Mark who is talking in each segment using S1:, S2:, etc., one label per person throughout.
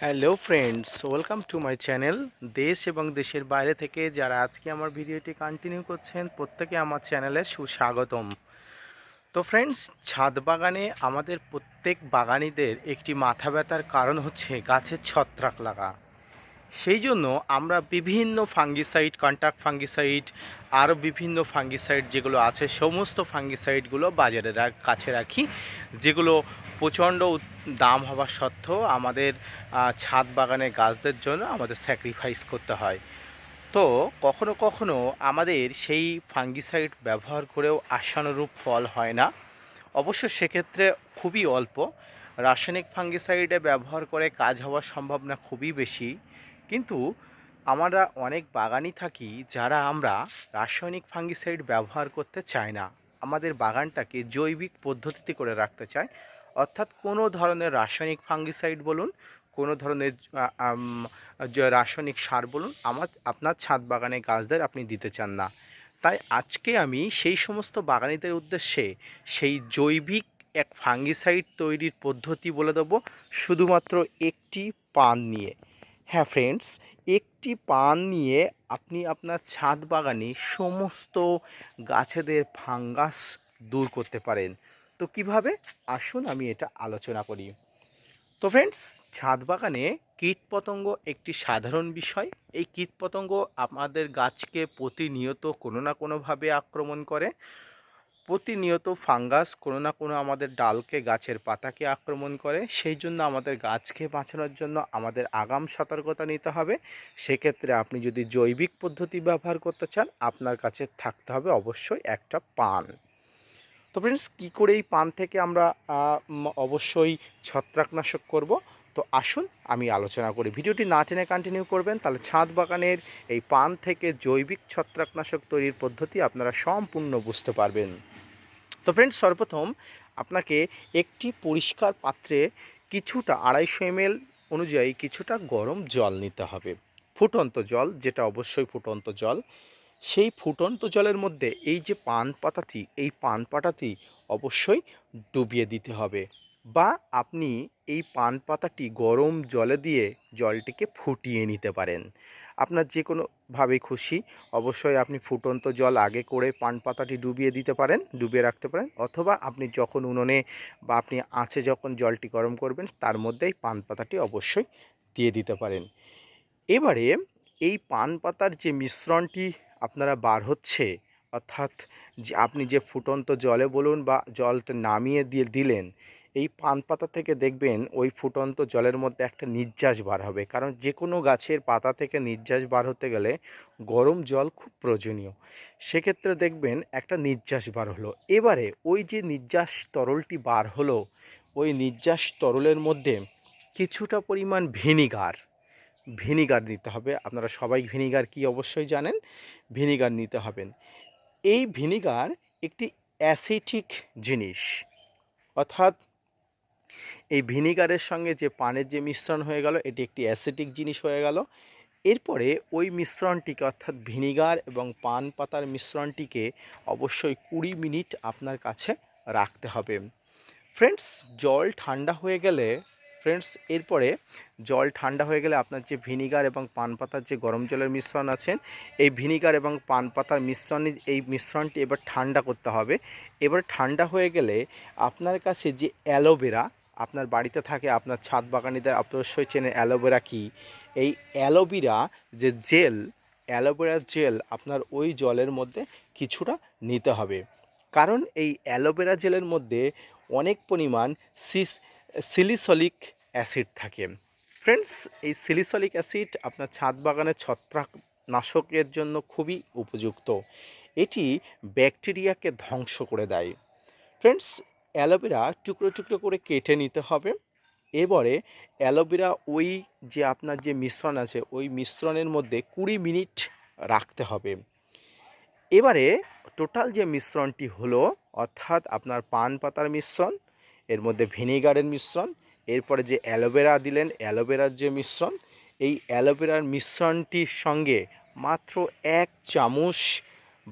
S1: Hello friends, welcome to my channel. দেশ এবং দেশের বাইরে থেকে যারা আজকে আমার ভিডিওটি কন্টিনিউ করছেন প্রত্যেকে আমার চ্যানেলে সুস্বাগতম। তো ফ্রেন্ডস, ছাদ বাগানে আমাদের প্রত্যেক বাগানীদের একটি মাথা ব্যথার কারণ হচ্ছে গাছের ছত্রাক লাগা। সেই জন্য আমরা বিভিন্ন ফাঙ্গিসাইড, কন্ট্যাক্ট ফাঙ্গিসাইড, আরও বিভিন্ন ফাঙ্গিসাইড যেগুলো আছে সমস্ত ফাঙ্গিসাইডগুলো বাজারে কাছে রাখি, যেগুলো প্রচণ্ড দাম হওয়া সত্ত্বেও আমাদের ছাদ বাগানের গাছদের জন্য আমাদের স্যাক্রিফাইস করতে হয়। তো কখনো কখনো আমাদের সেই ফাঙ্গিসাইড ব্যবহার করেও আশানুরূপ ফল হয় না। অবশ্য সেক্ষেত্রে খুবই অল্প। রাসায়নিক ফাঙ্গিসাইডে ব্যবহার করে কাজ হওয়ার সম্ভাবনা খুবই বেশি। কিন্তু আমরা অনেক বাগানই থাকি যারা আমরা রাসায়নিক ফাঙ্গিসাইড ব্যবহার করতে চাই না, আমাদের বাগানটাকে জৈবিক পদ্ধতিতে করে রাখতে চাই। অর্থাৎ কোনো ধরনের রাসায়নিক ফাঙ্গিসাইড বলুন, কোনো ধরনের যে রাসায়নিক সার বলুন, আপনার ছাদ বাগানে গাছদের আপনি দিতে চান না। তাই আজকে আমি সেই সমস্ত বাগানীদের উদ্দেশ্যে সেই জৈবিক এক ফাঙ্গিসাইড তৈরির পদ্ধতি বলে দেবো, শুধুমাত্র একটি পান নিয়ে। হ্যাঁ ফ্রেন্ডস, একটি পান নিয়ে আপনি আপনার ছাদ বাগানে সমস্ত গাছেদের ফাঙ্গাস দূর করতে পারেন। তো কিভাবে, আসুন আমি এটা আলোচনা করি। তো ফ্রেন্ডস, ছাদ বাগানে কীটপতঙ্গ একটি সাধারণ বিষয়। এই কীটপতঙ্গ আমাদের গাছকে প্রতিনিয়ত কোনো না কোনোভাবে আক্রমণ করে। প্রতিনিয়ত ফাঙ্গাস কোনো না কোনো আমাদের ডালকে, গাছের পাতাকে আক্রমণ করে। সেই জন্য আমাদের গাছকে বাঁচানোর জন্য আমাদের আগাম সতর্কতা নিতে হবে। সেক্ষেত্রে আপনি যদি জৈবিক পদ্ধতি ব্যবহার করতে চান, আপনার কাছে থাকতে হবে অবশ্যই একটা পান। তো ফ্রেন্ডস, কী করে এই পান থেকে আমরা অবশ্যই ছত্রাকনাশক করব, তো আসুন আমি আলোচনা করি। ভিডিওটি না টেনে কন্টিনিউ করবেন, তাহলে ছাদ বাগানের এই পান থেকে জৈবিক ছত্রাকনাশক তৈরির পদ্ধতি আপনারা সম্পূর্ণ বুঝতে পারবেন। তো ফ্রেন্ডস, সর্বপ্রথম আপনাকে একটি পরিষ্কার পাত্রে কিছুটা 250 ml অনুযায়ী কিছুটা গরম জল নিতে হবে। ফুটন্ত জল, যেটা অবশ্যই ফুটন্ত জল। সেই ফুটন্ত জলের মধ্যে এই যে পান পাতাটি, এই পান পাতাটি অবশ্যই ডুবিয়ে দিতে হবে। বা আপনি এই পান পাতাটি গরম জলে দিয়ে জলটিকে ফুটিয়ে নিতে পারেন। আপনার যে কোনোভাবেই খুশি, অবশ্যই আপনি ফুটন্ত জল আগে করে পান পাতাটি ডুবিয়ে দিতে পারেন, ডুবিয়ে রাখতে পারেন। অথবা আপনি যখন উনুনে বা আপনি আঁচে যখন জলটি গরম করবেন, তার মধ্যেই পান পাতাটি অবশ্যই দিয়ে দিতে পারেন। এবারে এই পান পাতার যে মিশ্রণটি আপনারা বার হচ্ছে, অর্থাৎ যে আপনি যে ফুটন্ত জলে বলুন বা জলটা নামিয়ে দিয়ে দিলেন, এই পান পাতা থেকে দেখবেন ওই ফুটন্ত জলের মধ্যে একটা নির্যাস বার হবে। কারণ যে কোনো গাছের পাতা থেকে নির্যাস বার হতে গেলে গরম জল খুব প্রয়োজনীয়। সেক্ষেত্রে দেখবেন একটা নির্যাস বার হলো। এবারে ওই যে নির্যাস তরলটি বার হলো, ওই নির্যাস তরলের মধ্যে কিছুটা পরিমাণ ভিনিগার নিতে হবে। আপনারা সবাই ভিনিগার কি অবশ্যই জানেন। ভিনিগার নিতে হবেন। এই ভিনিগার একটি অ্যাসিটিক জিনিস, অর্থাৎ এই ভিনিগারের সঙ্গে যে পানের যে মিশ্রণ হয়ে গেল, এটি একটি অ্যাসিটিক জিনিস হয়ে গেল। এরপরে ওই মিশ্রণটিকে, অর্থাৎ ভিনিগার এবং পান পাতার মিশ্রণটিকে অবশ্যই 20 মিনিট আপনার কাছে রাখতে হবে। ফ্রেন্ডস, জল ঠান্ডা হয়ে গেলে এরপরে জল ঠান্ডা হয়ে গেলে আপনার যে ভিনিগার এবং পান পাতার যে গরম জলের মিশ্রণ আছেন, এই ভিনিগার এবং পান পাতার এই মিশ্রণটি এবার ঠান্ডা করতে হবে। এবার ঠান্ডা হয়ে গেলে আপনার কাছে যে অ্যালোভেরা আপনার বাড়িতে থাকে, আপনার ছাদ বাগানীদের অবশ্যই চেনে অ্যালোভেরা কী। এই অ্যালোভেরার জেল আপনার ওই জলের মধ্যে কিছুটা নিতে হবে। কারণ এই অ্যালোভেরা জেলের মধ্যে অনেক পরিমাণ সিলিসলিক অ্যাসিড থাকে। ফ্রেন্ডস, এই সিলিসলিক অ্যাসিড আপনার ছাদ বাগানের ছত্রাকনাশকের জন্য খুবই উপযুক্ত। এটি ব্যাকটেরিয়াকে ধ্বংস করে দেয়। ফ্রেন্ডস, অ্যালোভেরা টুকরো টুকরো করে কেটে নিতে হবে। এবারে অ্যালোভেরা ওই যে আপনার যে মিশ্রণ আছে, ওই মিশ্রণের মধ্যে 20 মিনিট রাখতে হবে। এবারে টোটাল যে মিশ্রণটি হলো, অর্থাৎ আপনার পান পাতার মিশ্রণ, এর মধ্যে ভিনিগারের মিশ্রণ, এরপরে যে অ্যালোভেরা দিলেন অ্যালোভেরার যে মিশ্রণ, এই অ্যালোভেরার মিশ্রণটির সঙ্গে মাত্র 1 চামচ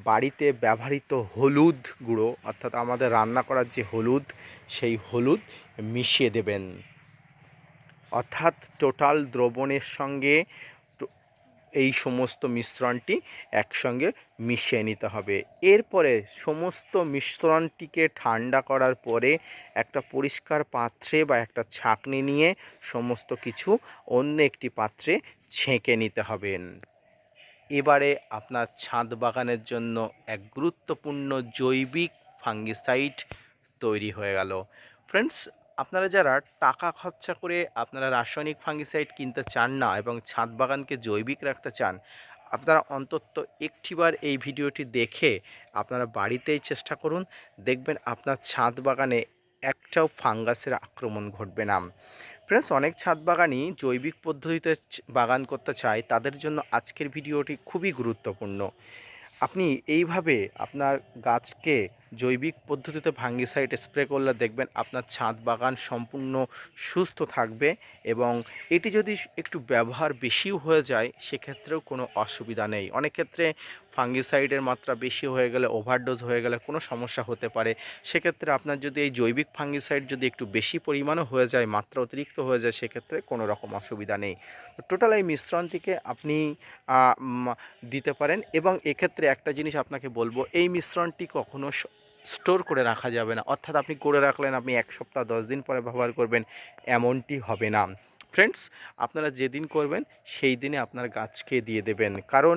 S1: বাড়িতে ব্যবহৃত হলুদ গুঁড়ো, অর্থাৎ আমাদের রান্না করার যে হলুদ, সেই হলুদ মিশিয়ে দেবেন। অর্থাৎ টোটাল দ্রবণের সঙ্গে এই সমস্ত মিশ্রণটি একসঙ্গে মিশিয়ে নিতে হবে। এরপরে সমস্ত মিশ্রণটিকে ঠান্ডা করার পরে একটা পরিষ্কার পাত্রে বা একটা ছাঁকনি নিয়ে সমস্ত কিছু অন্য একটি পাত্রে ছেঁকে নিতে হবে। এবারে আপনার ছাদ বাগানের জন্য এক গুরুত্বপূর্ণ জৈবিক ফাঙ্গিসাইড তৈরি হয়ে গেল। ফ্রেন্ডস, আপনারা যারা টাকা খরচা করে আপনারা রাসায়নিক ফাঙ্গিসাইড কিনতে চান না এবং ছাদ বাগানকে জৈবিক রাখতে চান, আপনারা অন্তত একটিবার এই ভিডিওটি দেখে আপনারা বাড়িতেই চেষ্টা করুন। দেখবেন আপনার ছাদ বাগানে একটাও ফাঙ্গাসের আক্রমণ ঘটবে না। ফ্রেন্ডস, অনেক ছাদ বাগানই জৈবিক পদ্ধতিতে বাগান করতে চায়, তাদের জন্য আজকের ভিডিওটি খুবই গুরুত্বপূর্ণ। আপনি এইভাবে আপনার গাছকে জৈবিক পদ্ধতিতে ফাঙ্গিসাইড স্প্রে করলে দেখবেন আপনার ছাদ বাগান সম্পূর্ণ সুস্থ থাকবে এবং এটি যদি একটু ব্যবহার বেশিও হয়ে যায় সেক্ষেত্রেও কোনো অসুবিধা নেই। অনেক ক্ষেত্রে ফাঙ্গিসাইডের মাত্রা বেশি হয়ে গেলে, ওভারডোজ হয়ে গেলে কোনো সমস্যা হতে পারে। সেক্ষেত্রে আপনার যদি এই জৈবিক ফাঙ্গিসাইড যদি একটু বেশি পরিমাণও হয়ে যায়, মাত্রা অতিরিক্ত হয়ে যায়, সেক্ষেত্রে কোনো রকম অসুবিধা নেই। টোটাল এই মিশ্রণটিকে আপনি দিতে পারেন এবং এক্ষেত্রে একটা জিনিস আপনাকে বলবো, এই মিশ্রণটি কখনো স্টোর করে রাখা যাবে না। অর্থাৎ আপনি করে রাখলেন, আপনি 1 সপ্তাহ 10 দিন পরে ব্যবহার করবেন, এমনটি হবে না। ফ্রেন্ডস, আপনারা যেদিন করবেন সেই দিনে আপনার গাছকে দিয়ে দেবেন, কারণ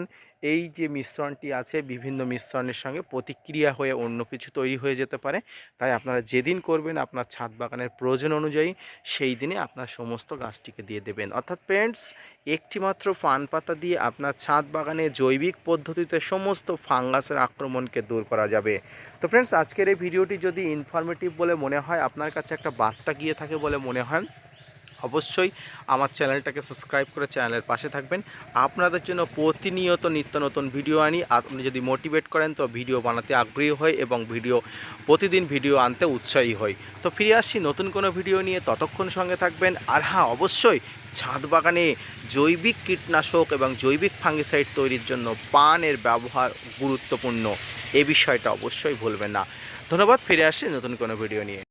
S1: এই যে মিশ্রণটি আছে বিভিন্ন মিশ্রণের সঙ্গে প্রতিক্রিয়া হয়ে অন্য কিছু তৈরি হয়ে যেতে পারে। তাই আপনারা যেদিন করবেন আপনার ছাদ বাগানের প্রয়োজন অনুযায়ী সেই দিনে আপনার সমস্ত গাছটিকে দিয়ে দেবেন। অর্থাৎ ফ্রেন্ডস, একটিমাত্র পান পাতা দিয়ে আপনার ছাদ বাগানে জৈবিক পদ্ধতিতে সমস্ত ফাঙ্গাসের আক্রমণকে দূর করা যাবে। তো ফ্রেন্ডস, আজকের এই ভিডিওটি যদি ইনফরমেটিভ বলে মনে হয়, আপনার কাছে একটা বার্তা গিয়ে থাকে বলে মনে হয়, অবশ্যই আমার চ্যানেলটাকে সাবস্ক্রাইব করে চ্যানেলের পাশে থাকবেন। আপনাদের জন্য প্রতিনিয়ত নিত্য নতুন ভিডিও আনি। আপনি যদি মোটিভেট করেন তো ভিডিও বানাতে আগ্রহী হই এবং প্রতিদিন ভিডিও আনতে উৎসাহী হই। তো ফিরে আসছি নতুন কোনো ভিডিও নিয়ে, ততক্ষণ সঙ্গে থাকবেন। আর হ্যাঁ, অবশ্যই ছাদ বাগানে জৈবিক কীটনাশক এবং জৈবিক ফাঙ্গিসাইড তৈরির জন্য পানের ব্যবহার গুরুত্বপূর্ণ, এ বিষয়টা অবশ্যই ভুলবেন না। ধন্যবাদ, ফিরে আসছি নতুন কোনো ভিডিও নিয়ে।